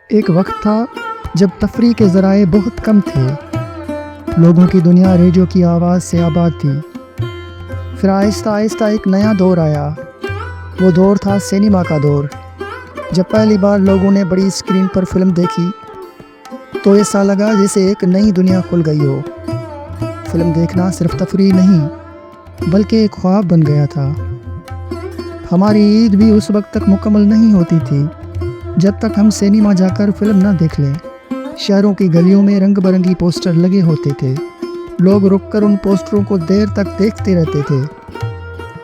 एक वक्त था जब तफरीह के ज़राए बहुत कम थे। लोगों की दुनिया रेडियो की आवाज़ से आबाद थी। फिर आहिस्ता आहिस्ता एक नया दौर आया। वो दौर था सिनेमा का दौर। जब पहली बार लोगों ने बड़ी स्क्रीन पर फिल्म देखी तो ऐसा लगा जैसे एक नई दुनिया खुल गई हो। फिल्म देखना सिर्फ तफरीह नहीं बल्कि एक ख्वाब बन गया था। हमारी ईद भी उस वक्त तक मुकम्मल नहीं होती थी जब तक हम सिनेमा जाकर फिल्म न देख लें। शहरों की गलियों में रंग बिरंगी पोस्टर लगे होते थे। लोग रुककर उन पोस्टरों को देर तक देखते रहते थे।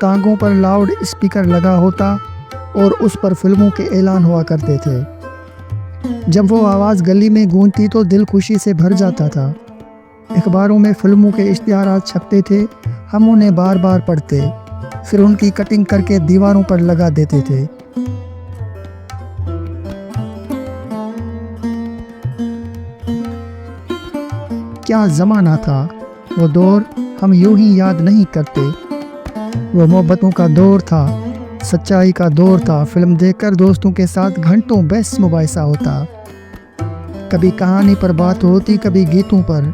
टांगों पर लाउड स्पीकर लगा होता और उस पर फिल्मों के ऐलान हुआ करते थे। जब वो आवाज़ गली में गूंजती तो दिल खुशी से भर जाता था। अखबारों में फिल्मों के इश्तिहारात छपते थे। हम उन्हें बार बार पढ़ते, फिर उनकी कटिंग करके दीवारों पर लगा देते थे। क्या ज़माना था। वो दौर हम यूं ही याद नहीं करते। वो मोहब्बतों का दौर था, सच्चाई का दौर था। फिल्म देखकर दोस्तों के साथ घंटों बहस मुबाहिसा होता। कभी कहानी पर बात होती, कभी गीतों पर।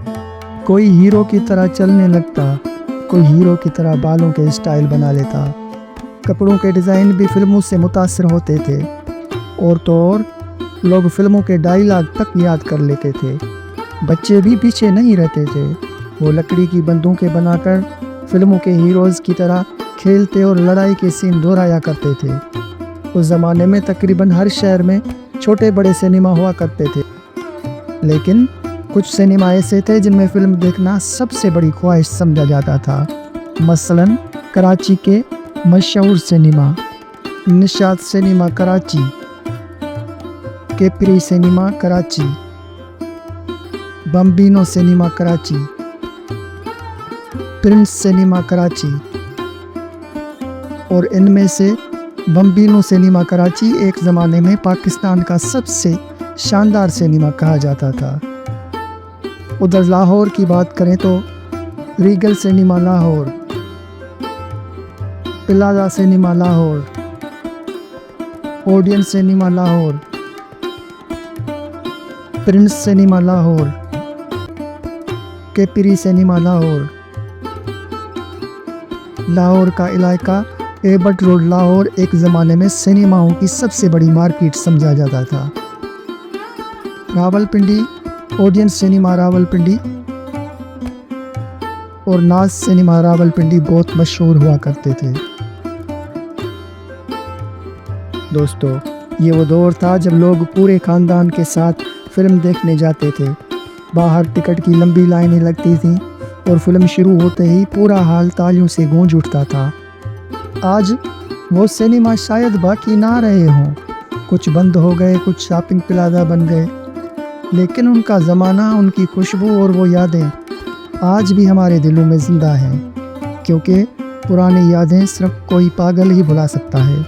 कोई हीरो की तरह चलने लगता, कोई हीरो की तरह बालों के स्टाइल बना लेता। कपड़ों के डिज़ाइन भी फिल्मों से मुतासिर होते थे। और तो और लोग फिल्मों के डायलॉग तक याद कर लेते थे। बच्चे भी पीछे नहीं रहते थे। वो लकड़ी की बंदूकें बनाकर फिल्मों के हीरोज़ की तरह खेलते और लड़ाई के सीन दोहराया करते थे। उस ज़माने में तकरीबन हर शहर में छोटे बड़े सिनेमा हुआ करते थे, लेकिन कुछ सिनेमा ऐसे थे जिनमें फ़िल्म देखना सबसे बड़ी ख्वाहिश समझा जाता था। मसलन कराची के मशहूर cinema Nishat cinema Karachi, Capri cinema Karachi, Bambino cinema Karachi, Prince cinema Karachi. और इनमें से बम्बिनो सिनेमा कराची एक ज़माने में पाकिस्तान का सबसे शानदार सिनेमा कहा जाता था। उधर लाहौर की बात करें तो Regal Cinema Lahore, Plaza Cinema Lahore, Odeon Cinema Lahore, Prince Cinema Lahore, Capri Cinema Lahore. Lahore का इलाका एबट रोड लाहौर एक ज़माने में सिनेमाओं की सबसे बड़ी मार्केट समझा जाता था। रावलपिंडी ओडियन सिनेमा रावलपिंडी और नाज सिनेमा रावलपिंडी बहुत मशहूर हुआ करते थे। दोस्तों, ये वो दौर था जब लोग पूरे ख़ानदान के साथ फिल्म देखने जाते थे। बाहर टिकट की लंबी लाइनें लगती थीं और फिल्म शुरू होते ही पूरा हाल तालियों से गूंज उठता था। आज वो सिनेमा शायद बाकी ना रहे हों, कुछ बंद हो गए, कुछ शॉपिंग प्लाजा बन गए, लेकिन उनका ज़माना, उनकी खुशबू और वो यादें आज भी हमारे दिलों में ज़िंदा हैं, क्योंकि पुरानी यादें सिर्फ कोई पागल ही भुला सकता है।